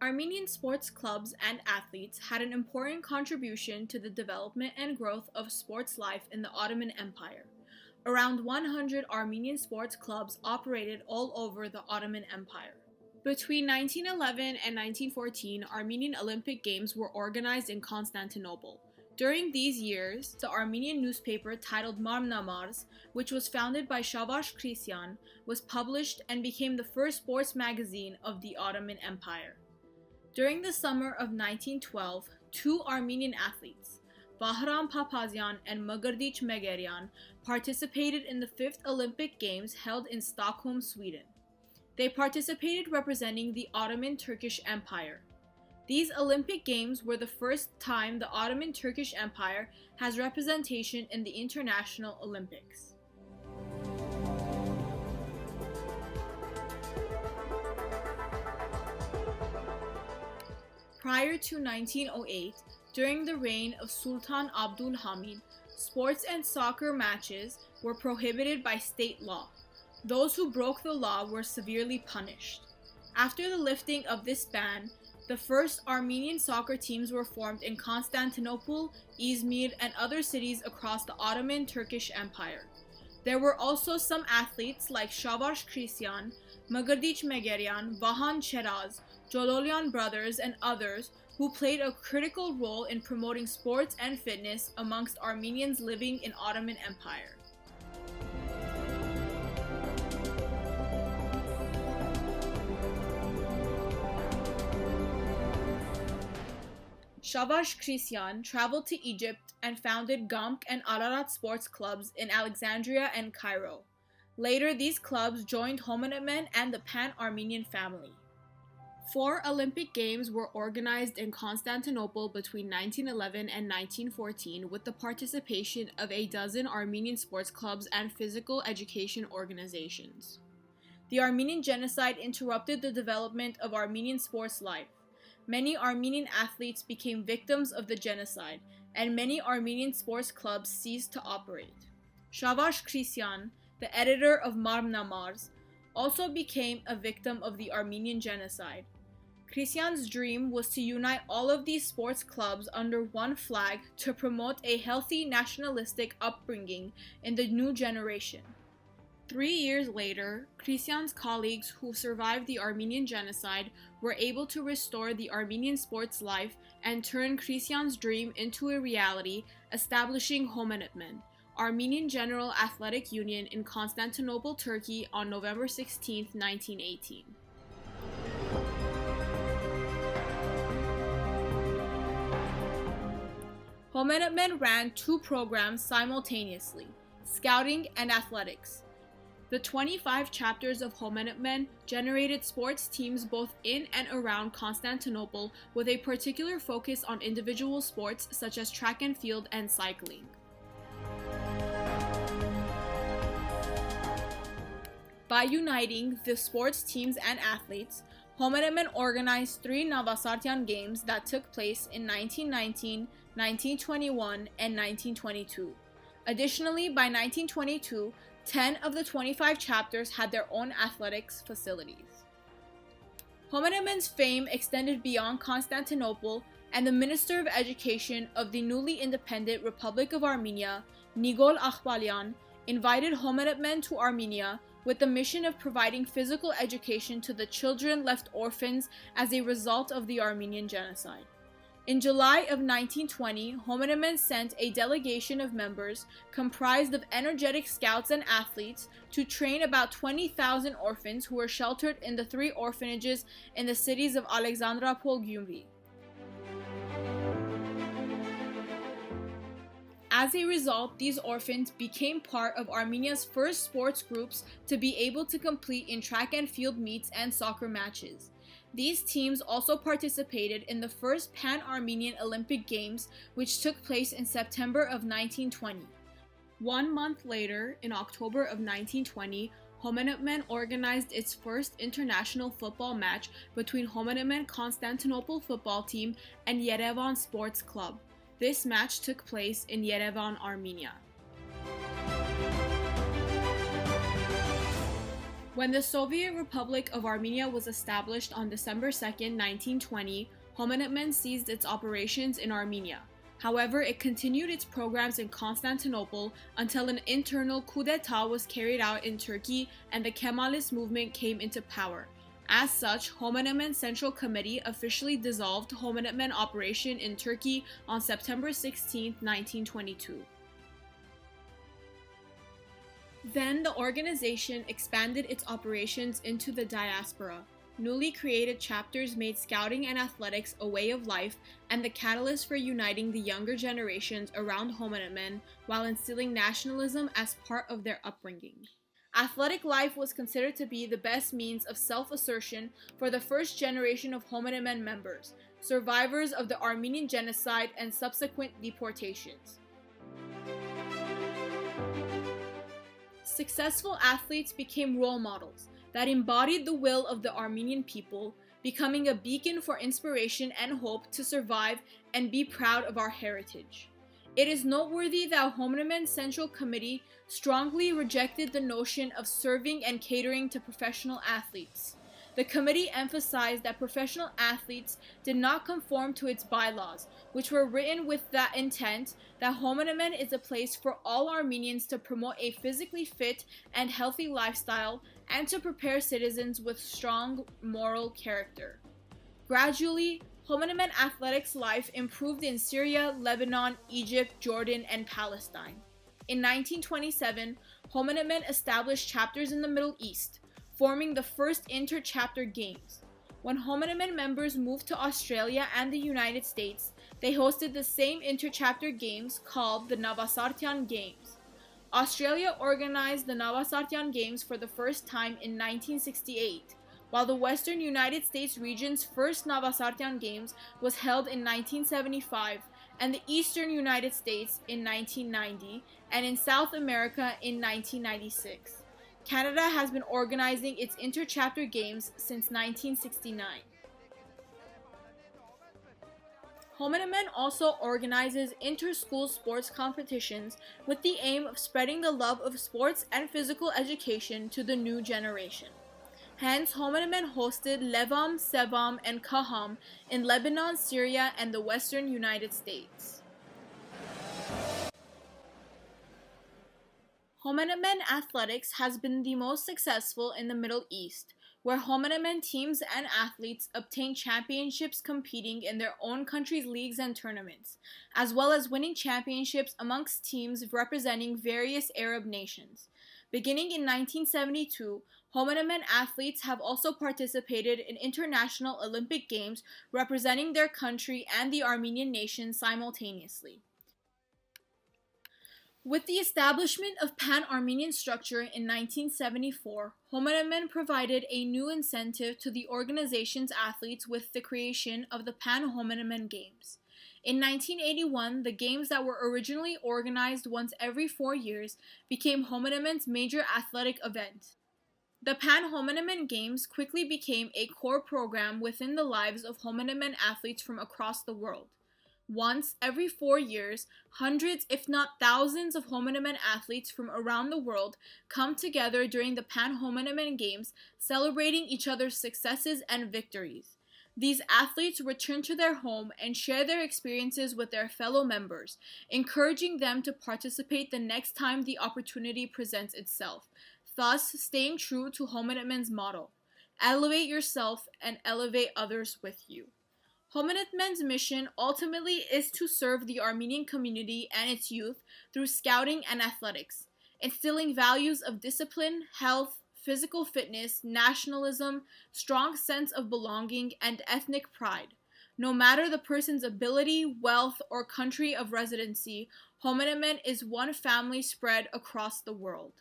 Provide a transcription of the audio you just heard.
Armenian sports clubs and athletes had an important contribution to the development and growth of sports life in the Ottoman Empire. Around 100 Armenian sports clubs operated all over the Ottoman Empire. Between 1911 and 1914, Armenian Olympic Games were organized in Constantinople. During these years, the Armenian newspaper titled Մ.Ը.Մ., which was founded by Shavash Krisyan, was published and became the first sports magazine of the Ottoman Empire. During the summer of 1912, two Armenian athletes, Bahram Papazyan and М.Ը.Մ., participated in the 5th Olympic Games held in Stockholm, Sweden. They participated representing the Ottoman Turkish Empire. These Olympic Games were the first time the Ottoman Turkish Empire has representation in the International Olympics. Prior to 1908, during the reign of Sultan Abdul Hamid, sports and soccer matches were prohibited by state law. Those who broke the law were severely punished. After the lifting of this ban, the first Armenian soccer teams were formed in Constantinople, Izmir, and other cities across the Ottoman Turkish Empire. There were also some athletes like Shavash Krisyan, М.Ը.Մ., Vahan Cheraz, Jodolyan brothers, and others who played a critical role in promoting sports and fitness amongst Armenians living in Ottoman Empire. Shavash Krisyan traveled to Egypt and founded Gamk and Ararat sports clubs in Alexandria and Cairo. Later, these clubs joined H.М.Ը.М. and the Pan-Armenian family. 4 Olympic Games were organized in Constantinople between 1911 and 1914 with the participation of a dozen Armenian sports clubs and physical education organizations. The Armenian Genocide interrupted the development of Armenian sports life. Many Armenian athletes became victims of the genocide, and many Armenian sports clubs ceased to operate. Shavash Krisyan, the editor of Մ.Ը.Մ., also became a victim of the Armenian Genocide. Krisyan's dream was to unite all of these sports clubs under one flag to promote a healthy nationalistic upbringing in the new generation. 3 years later, Krisyan's colleagues who survived the Armenian Genocide were able to restore the Armenian sports life and turn Krisyan's dream into a reality, establishing H.М.Ը.М., Armenian General Athletic Union in Constantinople, Turkey on November 16, 1918. H.М.Ը.М. ran 2 programs simultaneously, scouting and athletics. The 25 chapters of H.М.Ը.M. generated sports teams both in and around Constantinople with a particular focus on individual sports such as track and field and cycling. By uniting the sports teams and athletes, H.М.Ը.M. organized 3 Navasartian Games that took place in 1919, 1921, and 1922. Additionally, by 1922, 10 of the 25 chapters had their own athletics facilities. H.M.Ը.M.'s fame extended beyond Constantinople, and the Minister of Education of the newly independent Republic of Armenia, Nigol Akhbalyan, invited H.M.Ը.M. to Armenia with the mission of providing physical education to the children left orphans as a result of the Armenian Genocide. In July of 1920, H.M.Ը.M. sent a delegation of members comprised of energetic scouts and athletes to train about 20,000 orphans who were sheltered in the 3 orphanages in the cities of Alexandropol, Gyumri. As a result, these orphans became part of Armenia's first sports groups to be able to compete in track and field meets and soccer matches. These teams also participated in the first Pan-Armenian Olympic Games, which took place in September of 1920. 1 month later, in October of 1920, H.М.Ը.M. organized its first international football match between H.M.Ը.M. Constantinople football team and Yerevan Sports Club. This match took place in Yerevan, Armenia. When the Soviet Republic of Armenia was established on December 2, 1920, Home-Ը.Մ. seized its operations in Armenia. However, it continued its programs in Constantinople until an internal coup d'etat was carried out in Turkey and the Kemalist movement came into power. As such, Home-Ը.Մ. Central Committee officially dissolved Home-Ը.М. operation in Turkey on September 16, 1922. Then the organization expanded its operations into the diaspora. Newly created chapters made scouting and athletics a way of life and the catalyst for uniting the younger generations around Home-Ը.М. while instilling nationalism as part of their upbringing. Athletic life was considered to be the best means of self-assertion for the first generation of Home-Ը.М. members, survivors of the Armenian Genocide and subsequent deportations. Successful athletes became role models that embodied the will of the Armenian people, becoming a beacon for inspiration and hope to survive and be proud of our heritage. It is noteworthy that Home-Ը.М. Central Committee strongly rejected the notion of serving and catering to professional athletes. The committee emphasized that professional athletes did not conform to its bylaws, which were written with that intent that Home-Ը.М. is a place for all Armenians to promote a physically fit and healthy lifestyle and to prepare citizens with strong moral character. Gradually, Home-Ը.М. athletics life improved in Syria, Lebanon, Egypt, Jordan, and Palestine. In 1927, Home-Ը.М. established chapters in the Middle East, forming the first inter-chapter games. When Home-Ը.М. members moved to Australia and the United States, they hosted the same inter-chapter games called the Navasartian Games. Australia organized the Navasartian Games for the first time in 1968, while the Western United States region's first Navasartian Games was held in 1975, and the Eastern United States in 1990, and in South America in 1996. Canada has been organizing its inter-chapter games since 1969. Home-Ը.М. also organizes inter-school sports competitions with the aim of spreading the love of sports and physical education to the new generation. Hence, Home-Ը.M. hosted Levam, Sevam, and Kaham in Lebanon, Syria, and the Western United States. Home-Ը.М. athletics has been the most successful in the Middle East, where Home-Ը.M. teams and athletes obtain championships competing in their own country's leagues and tournaments, as well as winning championships amongst teams representing various Arab nations. Beginning in 1972, Home-Ը.M. athletes have also participated in international Olympic Games representing their country and the Armenian nation simultaneously. With the establishment of Pan-Armenian structure in 1974, Home-Ը.М. provided a new incentive to the organization's athletes with the creation of the Pan-Homenetmen Games. In 1981, the games that were originally organized once every 4 years became Home-Ը.М.'s major athletic event. The Pan-Homenetmen Games quickly became a core program within the lives of Home-Ը.М. athletes from across the world. Once every 4 years, hundreds, if not thousands, of Home-Ը.М. athletes from around the world come together during the Pan-Homenetmen Games, celebrating each other's successes and victories. These athletes return to their home and share their experiences with their fellow members, encouraging them to participate the next time the opportunity presents itself, thus staying true to Home-Ը.М.'s motto: elevate yourself and elevate others with you. Home-Ը.М.'s mission ultimately is to serve the Armenian community and its youth through scouting and athletics, instilling values of discipline, health, physical fitness, nationalism, strong sense of belonging, and ethnic pride. No matter the person's ability, wealth, or country of residency, Home-Ը.М. is one family spread across the world.